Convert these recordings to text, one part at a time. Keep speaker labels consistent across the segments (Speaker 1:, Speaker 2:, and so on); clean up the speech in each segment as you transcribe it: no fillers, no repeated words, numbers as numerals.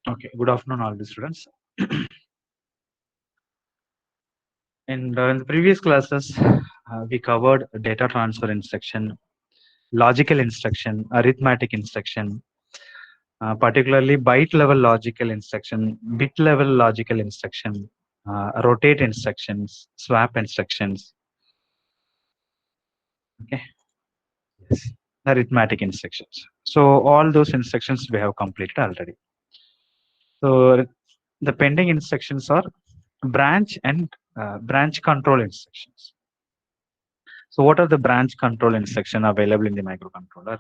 Speaker 1: Okay, good afternoon, all the students. In the previous classes, we covered data transfer instruction, logical instruction, arithmetic instruction, particularly byte level logical instruction, bit level logical instruction, rotate instructions, swap instructions. Okay, yes, arithmetic instructions. So all those instructions we have completed already. So the pending instructions are branch and branch control instructions. So what are the branch control instruction available in the microcontroller?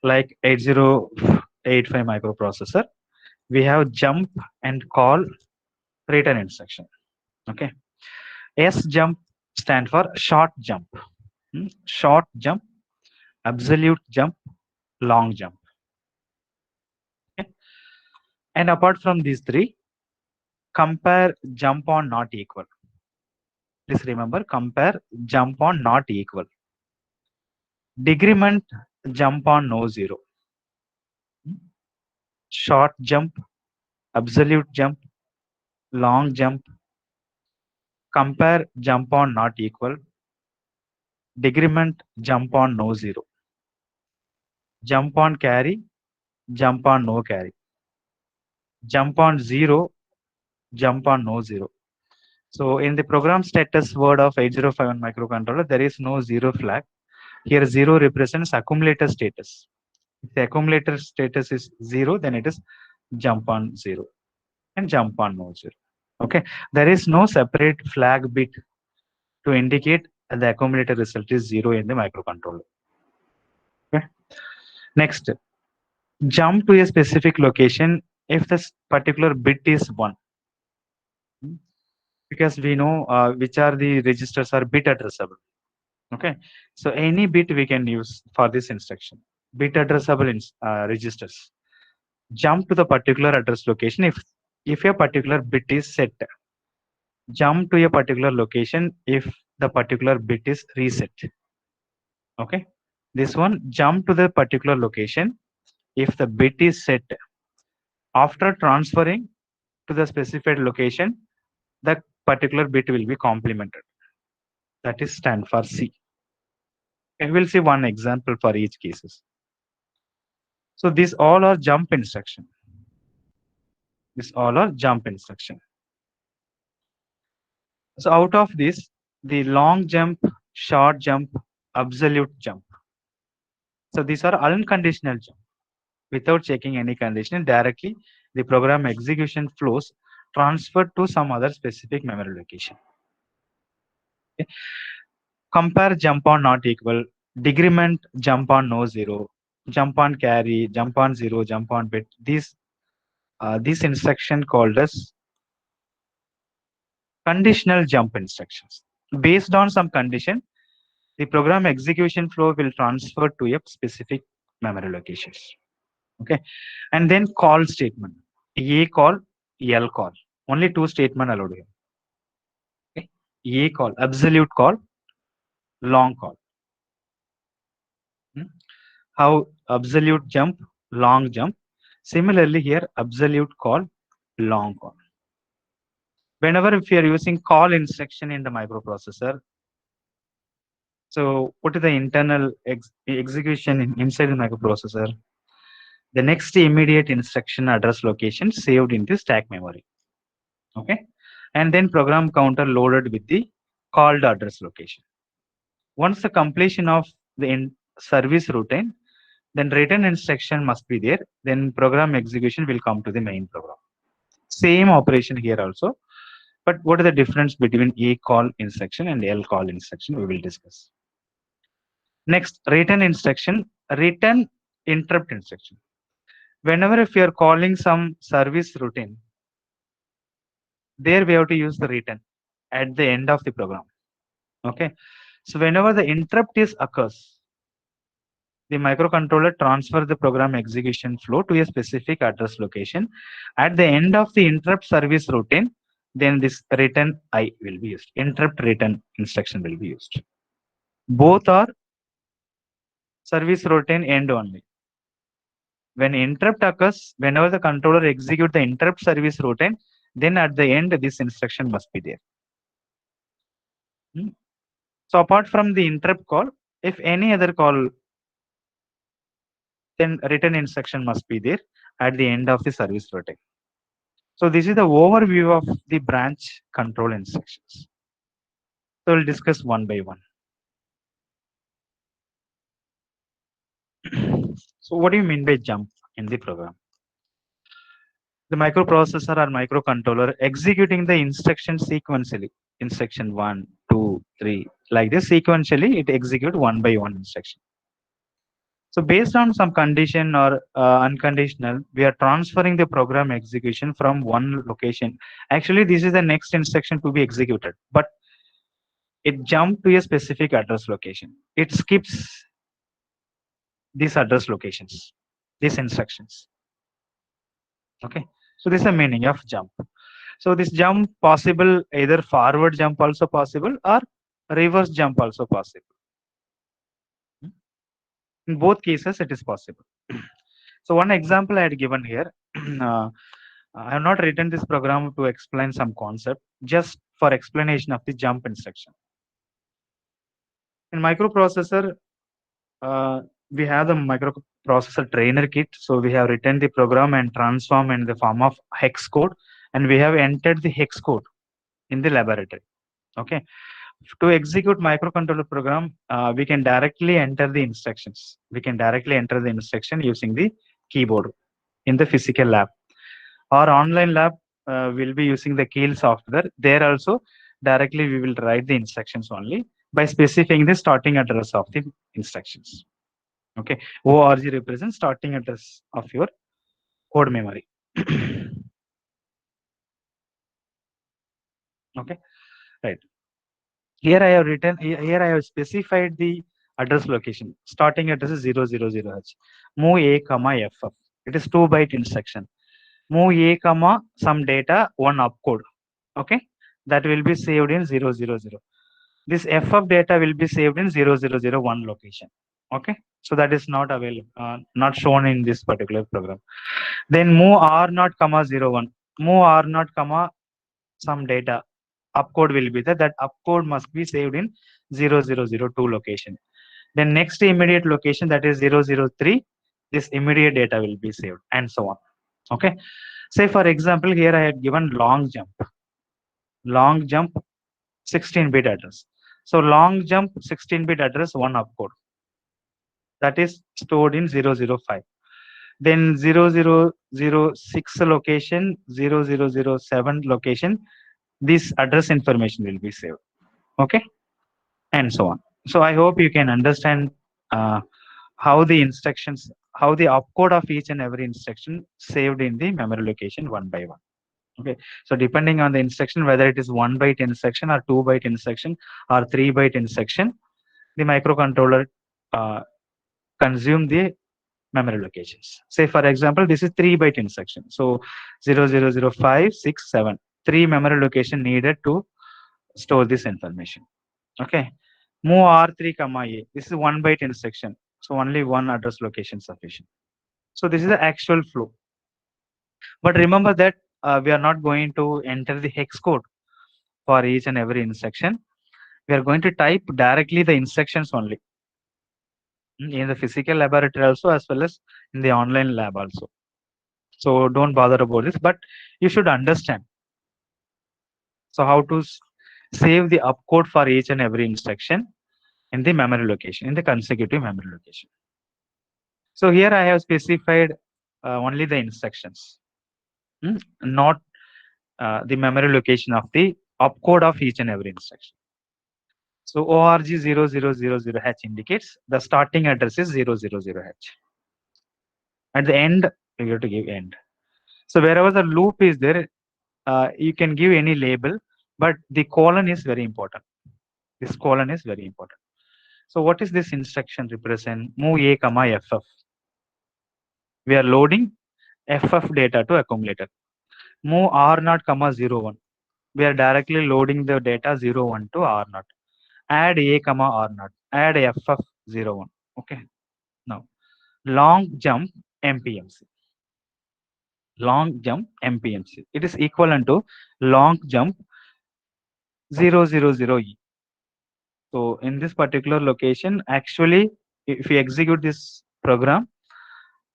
Speaker 1: Like 8085 microprocessor, we have jump and call return instruction. Okay. S jump stand for short jump. Short jump, absolute jump, long jump. Okay. And apart from these three, compare jump on not equal. Please remember, compare jump on not equal. Decrement jump on no zero. Short jump, absolute jump, long jump, compare jump on not equal, decrement jump on no zero, jump on carry, jump on no carry, jump on zero, jump on no zero. So in the program status word of 8051 microcontroller, there is no zero flag. Here zero represents accumulator status. If the accumulator status is zero, then it is jump on zero and jump on no zero. Okay, there is no separate flag bit to indicate the accumulator result is zero in the microcontroller. Okay. Next, jump to a specific location if this particular bit is 1. Because we know which are the registers are bit addressable. Okay, so any bit we can use for this instruction. Bit addressable registers. Jump to the particular address location if a particular bit is set. Jump to a particular location if the particular bit is reset. Okay, this one, jump to the particular location if the bit is set. After transferring to the specified location, the particular bit will be complemented. That is stand for C. And we'll see one example for each cases. So these all are jump instruction. These all are jump instruction. So out of this, the long jump, short jump, absolute jump. So these are unconditional jump. Without checking any condition, directly the program execution flows transferred to some other specific memory location. Okay. Compare jump on not equal, decrement jump on no zero, jump on carry, jump on zero, jump on bit. This instruction called as conditional jump instructions. Based on some condition, the program execution flow will transfer to a specific memory locations. Okay, and then call statement: A call, L call. Only two statement allowed here. Okay, A call, absolute call, long call. How absolute jump, long jump. Similarly here, absolute call, long call. Whenever if you are using call instruction in the microprocessor, so what is the internal execution inside the microprocessor? The next immediate instruction address location saved in the stack memory. Okay, and then program counter loaded with the called address location. Once the completion of the service routine, then return instruction must be there. Then program execution will come to the main program. Same operation here also, but what is the difference between A call instruction and L call instruction? We will discuss. Next, return instruction, return interrupt instruction. Whenever if you are calling some service routine, there we have to use the return at the end of the program. Okay, so whenever the interrupt is occurs, the microcontroller transfer the program execution flow to a specific address location. At the end of the interrupt service routine, then this return I will be used. Interrupt return instruction will be used. Both are service routine end only. When interrupt occurs, whenever the controller execute the interrupt service routine, then at the end, this instruction must be there. Hmm. So apart from the interrupt call, if any other call, then return instruction must be there at the end of the service routine. So this is the overview of the branch control instructions. So we'll discuss one by one. So what do you mean by jump in the program? The microprocessor or microcontroller executing the instruction sequentially. Instruction 1, 2, 3. Like this sequentially, it execute one by one instruction. So based on some condition or unconditional, we are transferring the program execution from one location. Actually, this is the next instruction to be executed, but it jumped to a specific address location. It skips these address locations, these instructions. Okay. So this is the meaning of jump. So this jump possible, either forward jump also possible or reverse jump also possible. In both cases, it is possible. So one example I had given here, I have not written this program to explain some concept, just for explanation of the jump instruction. In microprocessor, we have the microprocessor trainer kit. So we have written the program and transform in the form of hex code, and we have entered the hex code in the laboratory. Okay. To execute microcontroller program, we can directly enter the instructions. We can directly enter the instruction using the keyboard in the physical lab. Our online lab will be using the Keel software. There also, directly we will write the instructions only by specifying the starting address of the instructions. Okay, ORG represents starting address of your code memory. Okay, right. Here I have written, here I have specified the address location. Starting address is 000H. Move A, comma FF. It is 2-byte instruction. Move A, comma some data, one opcode. Okay, that will be saved in 000. This FF data will be saved in 0001 location. Okay, so that is not available, not shown in this particular program. Then move R0, comma 01. Move R0, comma some data. Upcode will be there. That upcode must be saved in 0002 location. Then next immediate location, that is 003. This immediate data will be saved, and so on. Okay. Say for example, here I had given long jump. Long jump 16-bit address. So long jump 16-bit address, one opcode. That is stored in 005. Then 0006 location, 0007 location, this address information will be saved. Okay, and so on. So I hope you can understand how the instructions, how the opcode of each and every instruction saved in the memory location one by one. Okay, so depending on the instruction, whether it is 1-byte instruction or 2-byte instruction or 3-byte instruction, the microcontroller consume the memory locations. Say for example, this is 3-byte instruction. So 0005, 6, 7. 3 memory location needed to store this information. Okay. Move R3, comma A. This is 1-byte instruction. So only one address location sufficient. So this is the actual flow. But remember that we are not going to enter the hex code for each and every instruction. We are going to type directly the instructions only in the physical laboratory also, as well as in the online lab also. So don't bother about this, but you should understand. So how to save the opcode for each and every instruction in the memory location, in the consecutive memory location. So here I have specified only the instructions, not the memory location of the opcode of each and every instruction. So ORG 0000H indicates the starting address is 000H. At the end, you have to give end. So wherever the loop is there, you can give any label, but the colon is very important. This colon is very important. So what is this instruction represent? Move A, comma FF. We are loading FF data to accumulator. Move R0, comma 01. We are directly loading the data 01 to R0. Add A, comma R0. Add FF 01. Okay. Now, long jump MPMC. Long jump MPMC. It is equivalent to long jump 000E. So in this particular location, actually, if you execute this program,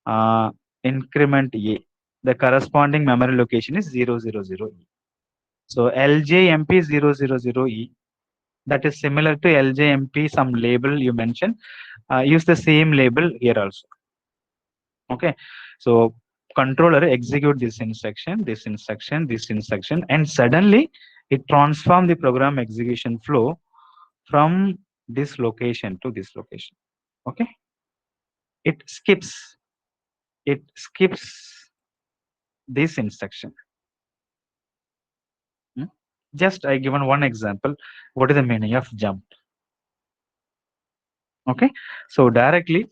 Speaker 1: uh, increment A, the corresponding memory location is 000E. So LJMP 000E, that is similar to LJMP, some label you mentioned, use the same label here also. Okay, so controller execute this instruction, this instruction, this instruction, and suddenly it transform the program execution flow from this location to this location. Okay, it skips this instruction. Just I given one example. What is the meaning of jump? Okay, so directly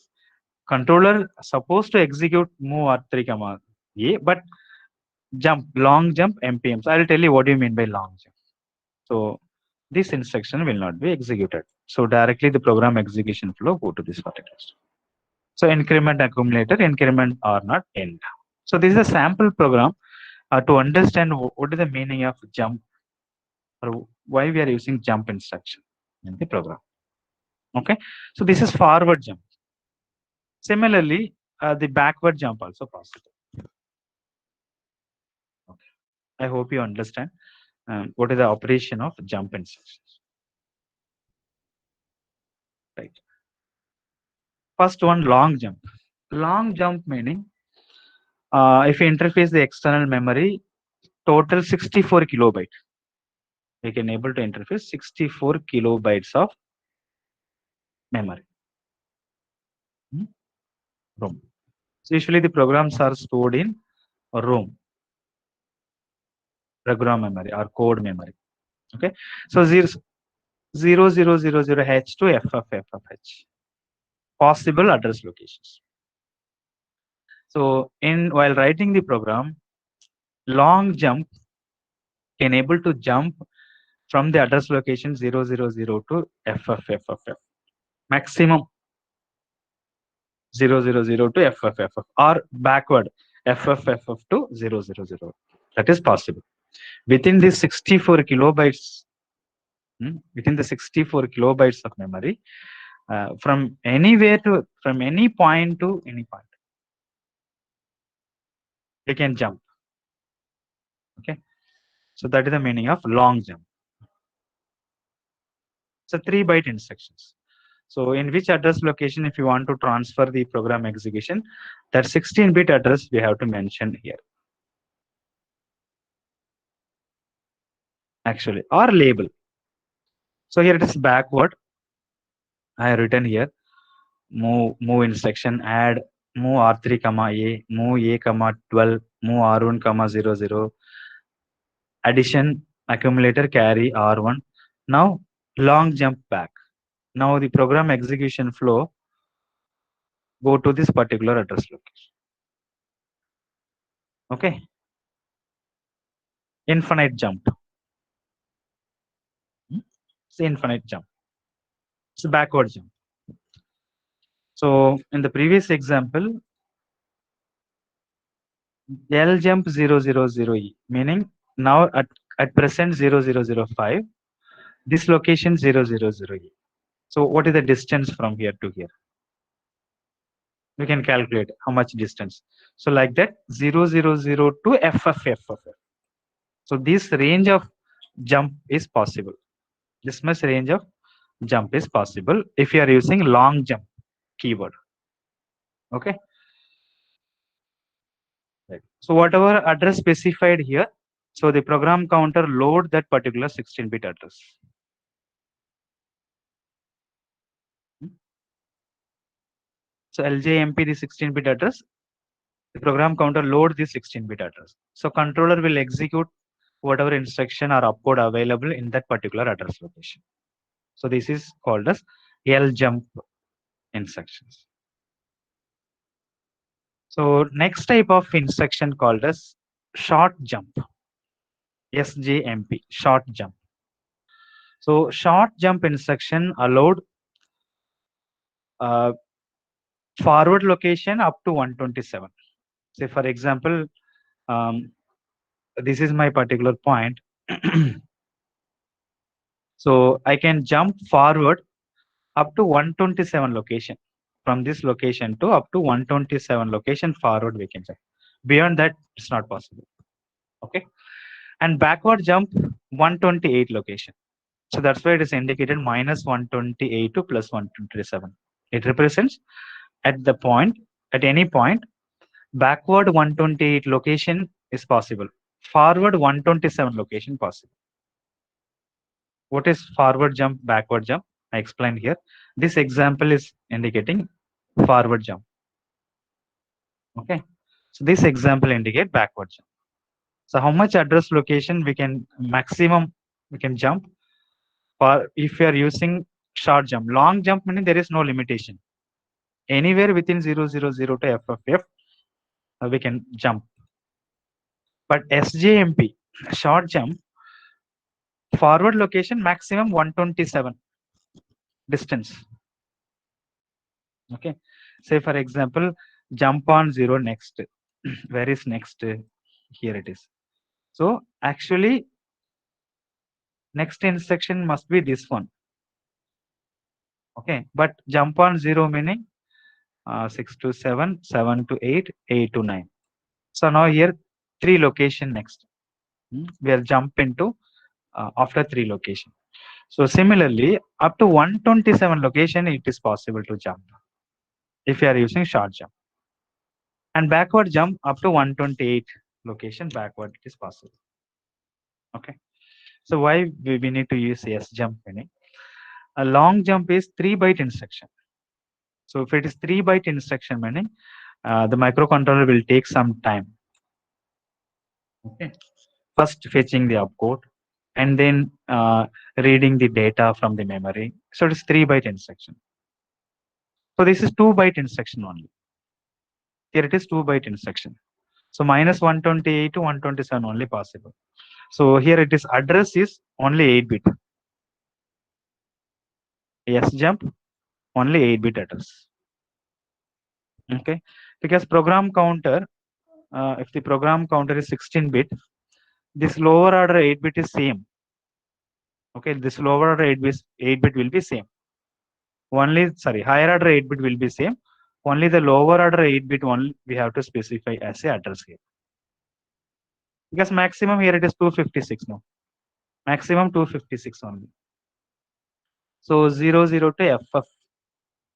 Speaker 1: controller supposed to execute move R3 comma A, but jump, long jump MPM. So I'll tell you what do you mean by long jump. So this instruction will not be executed. So directly the program execution flow go to this particular step. So increment accumulator, increment or not end. So this is a sample program to understand what is the meaning of jump or why we are using jump instruction in the program. Okay, so this is forward jump. Similarly, the backward jump also possible. Okay, I hope you understand what is the operation of jump instructions. Right. First one, long jump. Long jump meaning if you interface the external memory, total 64 kilobyte. We can able to interface 64 kilobytes of memory. ROM. So usually the programs are stored in ROM, program memory or code memory. Okay, so 0000H to FFFFH, possible address locations. So while writing the program, long jump can able to jump from the address location 000 to FFFFF, maximum 000 to FFFF, or backward FFFF to 000. That is possible within the 64 kilobytes. Within the 64 kilobytes of memory, from anywhere to from any point to any point, they can jump. Okay, so that is the meaning of long jump. So 3-byte instructions. So in which address location, if you want to transfer the program execution, that 16-bit address we have to mention here. Actually, or label. So here it is backward. I have written here move instruction, add move R3 comma A, move A comma 12, move R1 comma 00, addition accumulator carry R1. Now long jump back. Now the program execution flow go to this particular address location. Okay, infinite jump. It's infinite jump. It's a backward jump. So in the previous example, L jump 000E, meaning now at present 0005, this location 000E. So what is the distance from here to here? We can calculate how much distance. So like that 000 to FFFF. So this range of jump is possible. This much range of jump is possible if you are using long jump keyword. Okay. Right. So whatever address specified here, so the program counter load that particular 16-bit address. So LJMP the 16-bit address, the program counter load the 16-bit address. So controller will execute whatever instruction or opcode available in that particular address location. So this is called as LJump instructions. So next type of instruction called as short jump. SJMP, short jump. So short jump instruction allowed forward location up to 127. Say for example, this is my particular point. So I can jump forward up to 127 location. From this location to up to 127 location forward we can jump. Beyond that, it's not possible. Okay. And backward jump 128 location. So that's why it is indicated minus 128 to plus 127. It represents at the point, at any point, backward 128 location is possible. Forward 127 location possible. What is forward jump, backward jump? I explained here. This example is indicating forward jump. Okay. So this example indicate backward jump. So how much address location we can maximum we can jump for if we are using short jump. Long jump meaning there is no limitation. Anywhere within 000 to FFF we can jump. But SJMP short jump forward location maximum 127 distance. Okay. Say for example, jump on 0 next. Where is next? Here it is. So actually next instruction must be this one. Okay. But jump on 0 meaning 6 to 7, 7 to 8, 8 to 9. So now here 3 location next. We are jump into after 3 location. So similarly, up to 127 location, it is possible to jump if you are using short jump. And backward jump up to 128 location backward, it is possible. Okay. So why we need to use S jump meaning? A long jump is 3 byte instruction. So if it is 3 byte instruction meaning, the microcontroller will take some time. Okay. First fetching the opcode and then reading the data from the memory. So it is 3 byte instruction. So this is 2 byte instruction only. Here it is 2 byte instruction. So minus 128 to 127 only possible. So here it is address is only 8 bit. S jump only 8 bit address. Okay, because program counter, if the program counter is 16 bit, this lower order 8 bit is same. Okay, this lower order 8 bit will be same. Only higher order 8 bit will be same. Only the lower order 8 bit only we have to specify as a address here. Because maximum here it is 256 now. Maximum 256 only. So 00 to FF.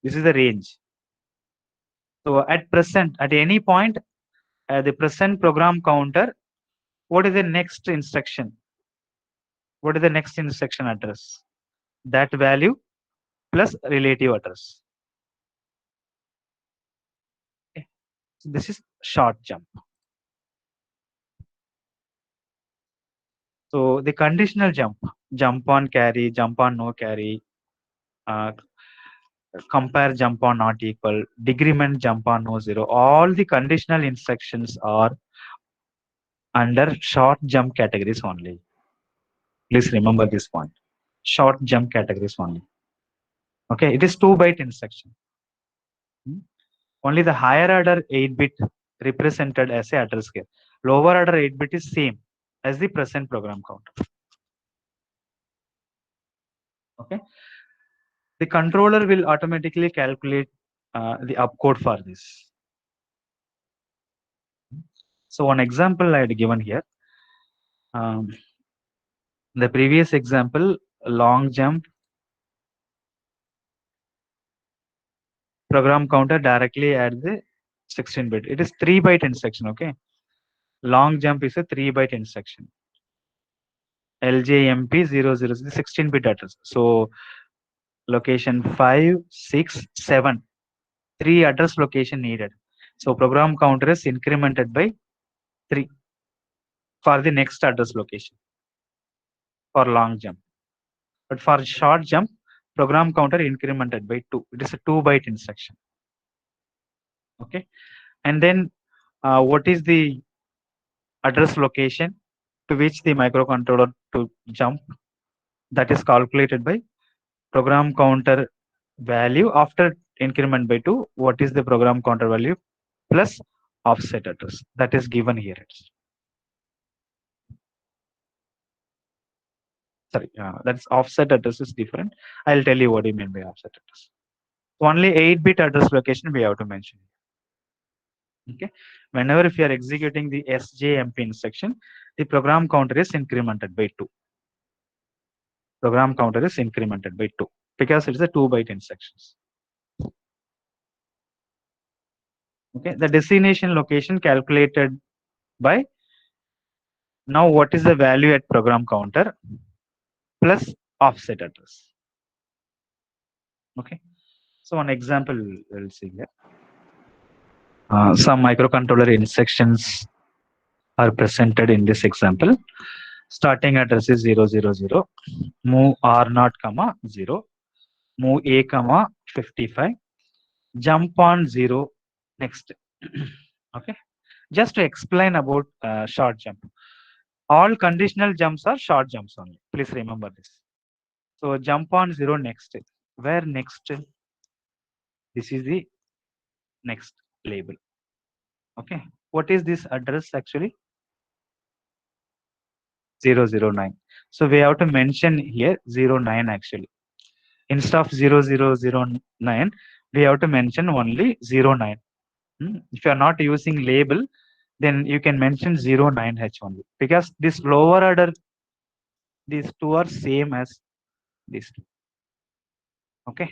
Speaker 1: This is the range. So at present, at any point, the present program counter, what is the next instruction? What is the next instruction address? That value plus relative address. Okay. So this is short jump. So the conditional jump on carry, jump on no carry, compare jump on not equal, decrement jump on no zero. All the conditional instructions are under short jump categories only. Please remember this point. Short jump categories only. Okay, it is 2 byte instruction. Only the higher order 8 bit represented as a address here. Lower order 8 bit is same as the present program counter. Okay. The controller will automatically calculate the opcode for this. So one example I had given here. The previous example, long jump program counter directly at the 16 bit. It is 3 byte instruction. Okay. Long jump is a 3 byte instruction. LJMP 00 is the 16 bit address. So location 5, 6, 7. 3 address location needed. So program counter is incremented by 3 for the next address location for long jump. But for short jump, program counter incremented by 2. It is a 2 byte instruction. Okay. And then what is the address location to which the microcontroller to jump? That is calculated by program counter value after increment by 2, what is the program counter value plus offset address that is given here. Sorry, that's offset address is different. I'll tell you what you mean by offset address. Only 8-bit address location we have to mention. Okay, whenever if you are executing the SJMP instruction, the program counter is incremented by 2. Program counter is incremented by 2 because it's a 2-byte instructions. Okay, the destination location calculated by, now what is the value at program counter plus offset address. Okay, so one example we'll see here. Some microcontroller instructions are presented in this example. Starting address is 000, move R0, 0, move A, 55, jump on 0, next. Okay, just to explain about short jump. All conditional jumps are short jumps only. Please remember this. So jump on 0, next. Where next? This is the next label. Okay, what is this address actually? 009. So we have to mention here 09 actually. Instead of 0009, we have to mention only 09. If you are not using label, then you can mention 09H only, because this lower order, these two are same as these two. Okay.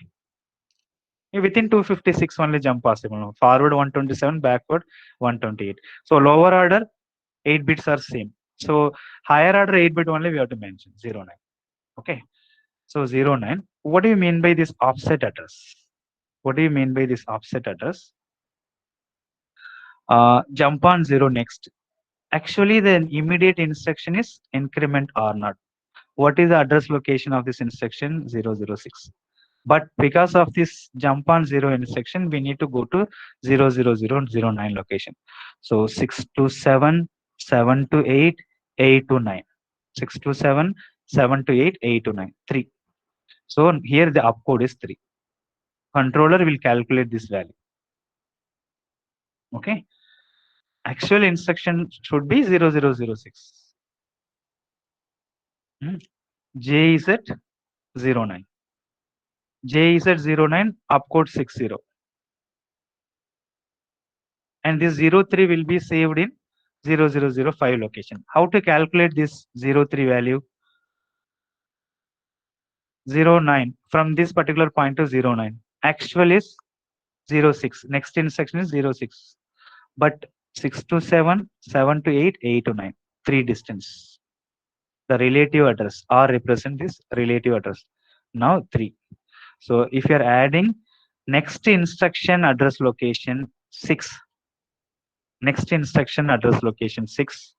Speaker 1: Within 256 only jump possible. Forward 127, backward 128. So lower order 8 bits are same. So higher order 8 bit only we have to mention 09. Okay. So 09. What do you mean by this offset address? What do you mean by this offset address? Jump on 0 next. Actually, the immediate instruction is increment R0. What is the address location of this instruction? 006. But because of this jump on 0 instruction, we need to go to 00009 location. So 6 to 7, 7 to 8, 8 to 9. 6 to 7, 7 to 8, 8 to 9. 3. So here the opcode is 3. Controller will calculate this value. Okay. Actual instruction should be 0006. J is at 09. J is at 09, opcode 60. And this 03 will be saved in 0005 location. How to calculate this 03 value? 09 from this particular point to 09. Actual is 06. Next instruction is 06. But 6 to 7, 7 to 8, 8 to 9. 3 distance. The relative address or represent this relative address. Now 3. So if you are adding next instruction address location 6. Next instruction address location 6.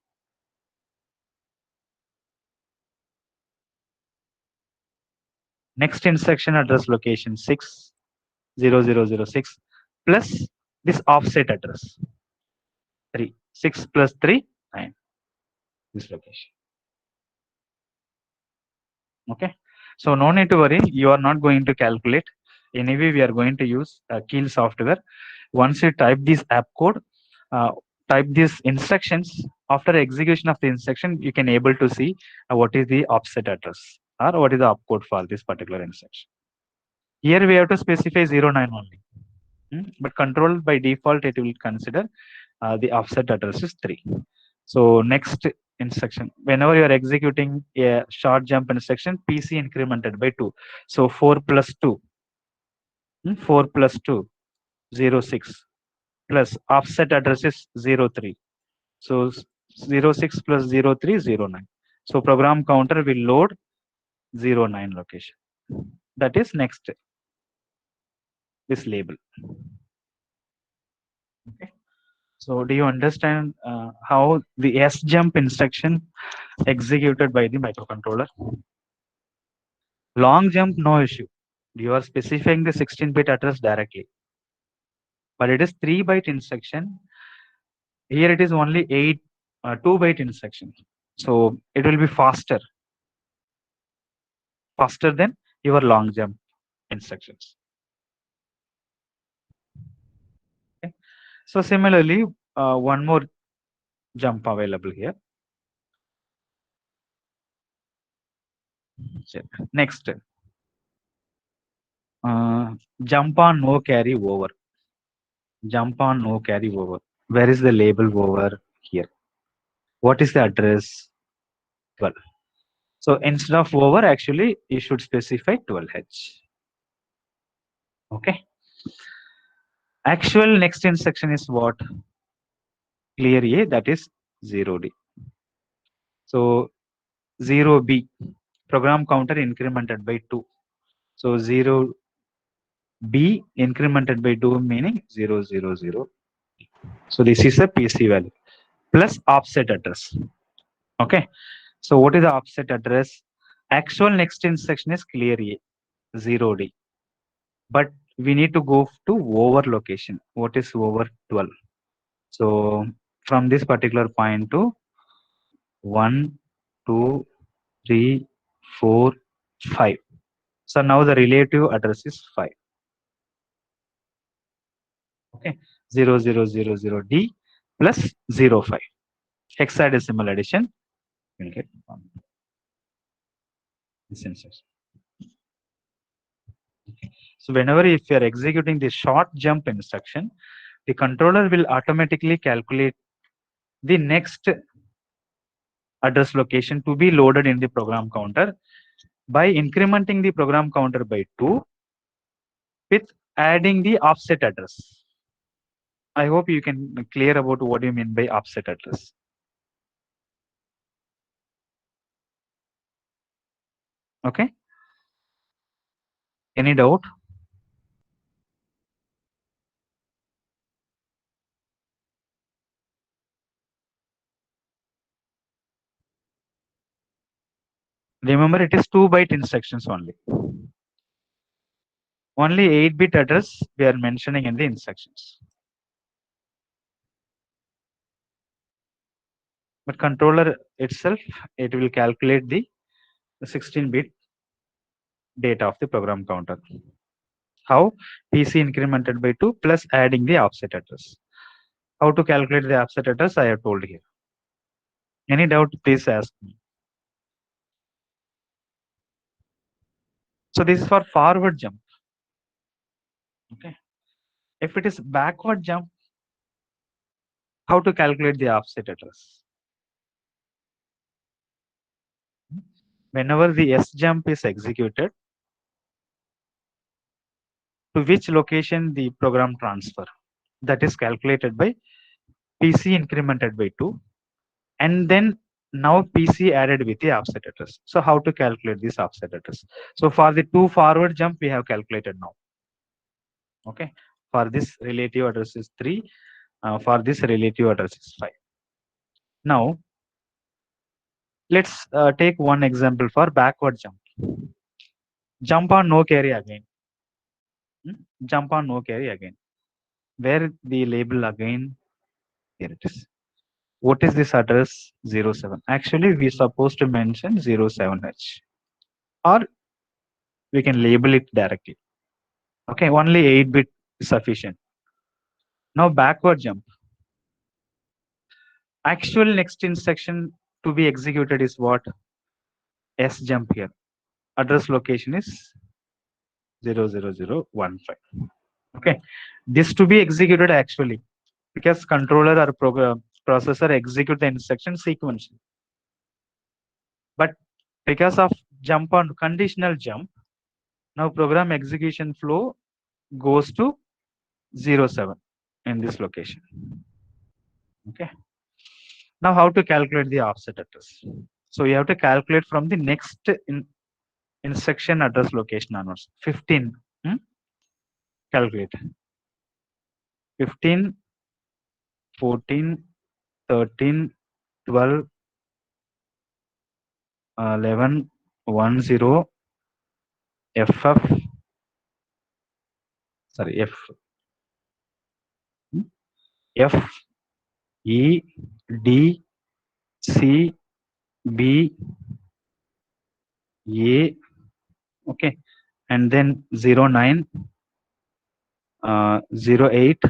Speaker 1: Next instruction address location 6, 0006 plus this offset address 3. 6 plus 3, 9. This location. Okay. So no need to worry. You are not going to calculate. Anyway, we are going to use Keil software. Once you type this app code, type these instructions, after execution of the instruction, you can able to see what is the offset address or what is the opcode for this particular instruction. Here we have to specify 09 only. But control by default, it will consider the offset address is 3. So next instruction, whenever you are executing a short jump instruction, PC incremented by 2. So 4 plus 2, 4 plus 2, 06 plus offset address is 03. So 06 plus 03, 09. So program counter will load 09 location. That is next, this label. Okay. So do you understand how the SJump instruction executed by the microcontroller? Long jump, no issue. You are specifying the 16-bit address directly. But it is 3-byte instruction. Here it is only 2-byte instruction. So it will be faster than your long jump instructions. So similarly, one more jump available here. Next, jump on no carry over. Jump on no carry over. Where is the label over here? What is the address? 12. So instead of over, actually, you should specify 12H. Okay. Actual next instruction is what? Clear A, that is 0D. So 0B, program counter incremented by 2. So 0B incremented by 2 meaning 0, 0, 0. So this is a PC value plus offset address. Okay. So what is the offset address? Actual next instruction is clear A, 0D. But we need to go to over location. What is over? 12. So from this particular point to 1, 2, 3, 4, 5. So now the relative address is 5. Okay, 0, 0, 0, 0 D plus 0, 5. Hexadecimal addition will get 1. This instance. Okay. So whenever if you are executing the short jump instruction, the controller will automatically calculate the next address location to be loaded in the program counter by incrementing the program counter by 2 with adding the offset address. I hope you can clear about what you mean by offset address. Okay. Any doubt? Remember, it is 2-byte instructions only. Only 8-bit address we are mentioning in the instructions. But controller itself, it will calculate the 16-bit data of the program counter. How? PC incremented by 2 plus adding the offset address. How to calculate the offset address I have told here. Any doubt, please ask me. So this is for forward jump. Okay. If it is backward jump, how to calculate the offset address? Whenever the S jump is executed, to which location the program transfer? That is calculated by PC incremented by 2 and then now PC added with the offset address. So how to calculate this offset address? So for the 2 forward jump, we have calculated now. Okay. For this relative address is 3. For this relative address is 5. Now, let's take one example for backward jump. Jump on no carry again. Jump on no carry again. Where the label again? Here it is. What is this address? 07. Actually, we supposed to mention 07H. Or we can label it directly. Okay, only 8-bit is sufficient. Now backward jump. Actual next instruction to be executed is what? S jump here. Address location is 00015. Okay, this to be executed actually because controller or program processor execute the instruction sequentially. But because of jump on conditional jump, now program execution flow goes to 07 in this location. Okay. Now how to calculate the offset address? So you have to calculate from the next instruction address location onwards. 15. Calculate. 15, 14, 13, 12, 11, 10, FF, sorry, F, E, D, C, B, A, okay, and then 09, 08,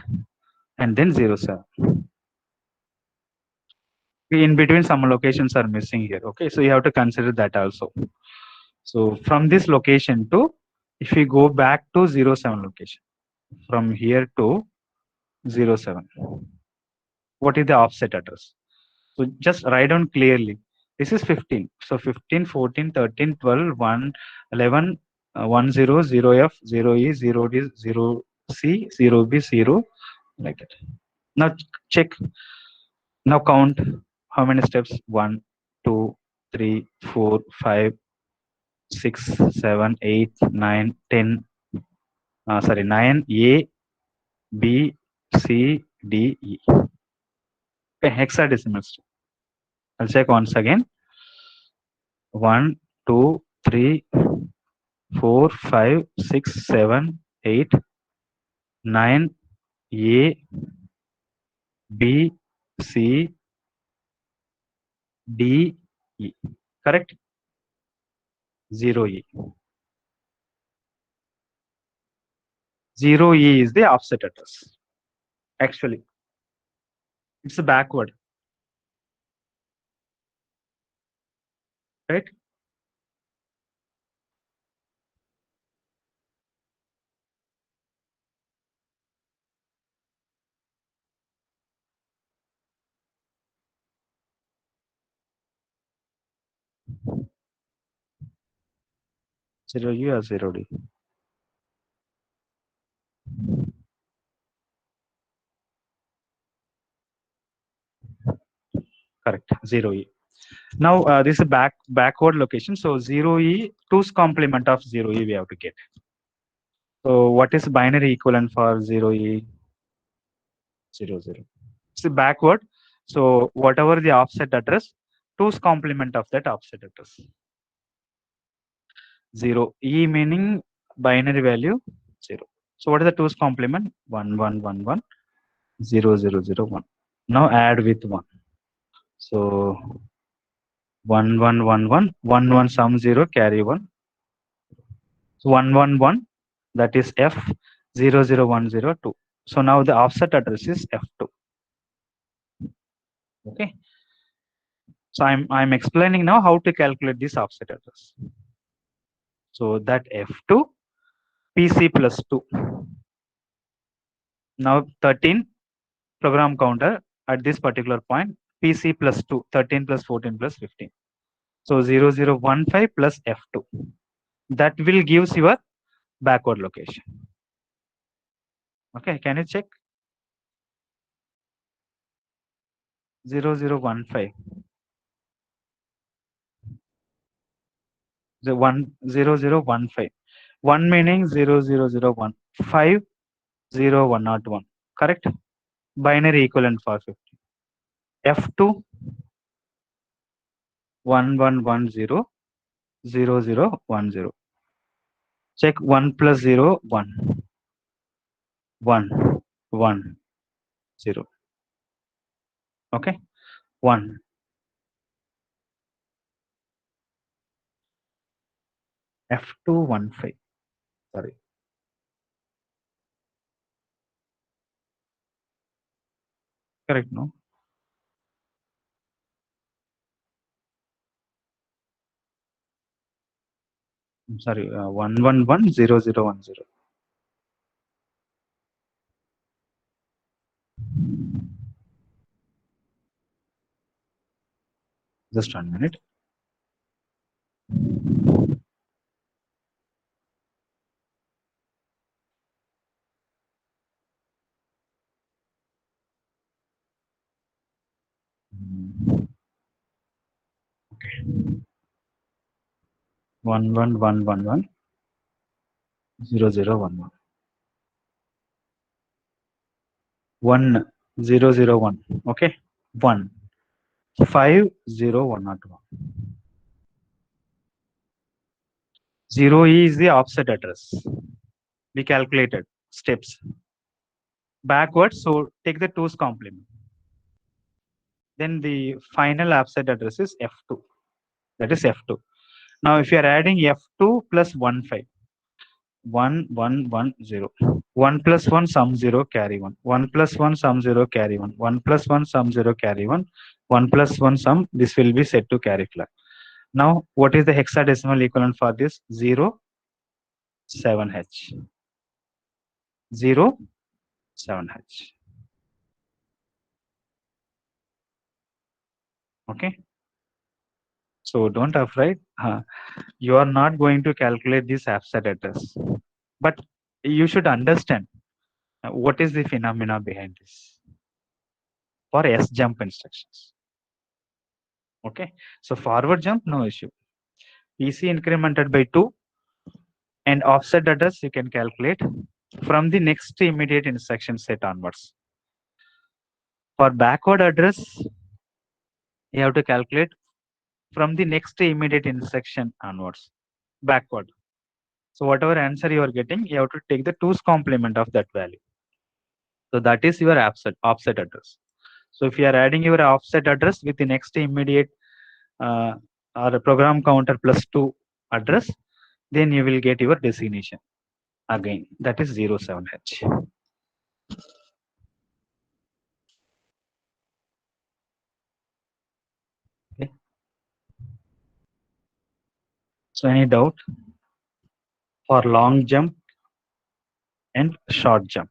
Speaker 1: and then 07. In between, some locations are missing here. Okay, so you have to consider that also. So from this location to, if we go back to 07 location, from here to 07, what is the offset address? So just write down clearly. This is 15. So 15, 14, 13, 12, 1, 11, 1, 0, 0F, 0E, 0D, 0C, 0B, 0, like that. Now check. Now count how many steps? 1, 2, 3, 4, 5, 6, 7, 8, 9, 10. Sorry, 9, A, B, C, D, E. Okay, hexadecimal step. I'll check once again. 1, 2, 3, 4, 5, 6, 7, 8, 9, A, B, C, D, E. Correct? 0E. 0E is the offset address. Actually, it's a backward, right? 0E or 0D? Correct, 0E. Now this is a backward location. So 0E, 2's complement of 0E we have to get. So what is binary equivalent for 0E? 0, 0. It's a backward. So whatever the offset address, 2's complement of that offset address. 0. E meaning binary value 0. So what is the 2's complement? 1, 1, 1, 1, 0, 0, 0, 1. Now add with 1. So 1, 1, 1, 1, 1, 1 sum 0, carry 1. So 1, 1, 1, that is F 0, 0, 1, 0, 2. So now the offset address is F2. Okay. So I'm explaining now how to calculate this offset address. So that F2 PC plus 2. Now 13 program counter at this particular point, PC plus 2, 13 plus 14 plus 15. So 0015 plus F2. That will gives your backward location. Okay, can you check? 0015. The 0015. 1 meaning 0001. 5 0 101. Correct? Binary equivalent for 50. F2 1110 0010. Check 1 plus 0 1 1 1 0. Okay, 1. F215. Sorry. Correct, no? I'm sorry, 111 0010. Just 1 minute. Okay. 11111 0011. 1001. Okay, 1 50101. 0 is the offset address. We calculated steps backwards. So take the 2's complement. Then the final offset address is F2. That is F2. Now if you are adding F2 plus 15, 1 1 1 0. 1 plus 1 sum 0 carry 1. 1 plus 1 sum 0 carry 1. 1 plus 1 sum 0 carry 1. 1 plus 1 sum, this will be set to carry flag. Now what is the hexadecimal equivalent for this? 0 7h. 0 7h. Okay, so don't afraid. You are not going to calculate this offset address, but you should understand what is the phenomena behind this for S jump instructions. Okay, so forward jump, no issue. PC incremented by 2 and offset address you can calculate from the next immediate instruction set onwards. For backward address, you have to calculate from the next immediate instruction onwards, backward. So whatever answer you are getting, you have to take the 2's complement of that value. So that is your offset address. So if you are adding your offset address with the next immediate or program counter plus 2 address, then you will get your designation again, that is 07H. Okay. So any doubt for long jump and short jump?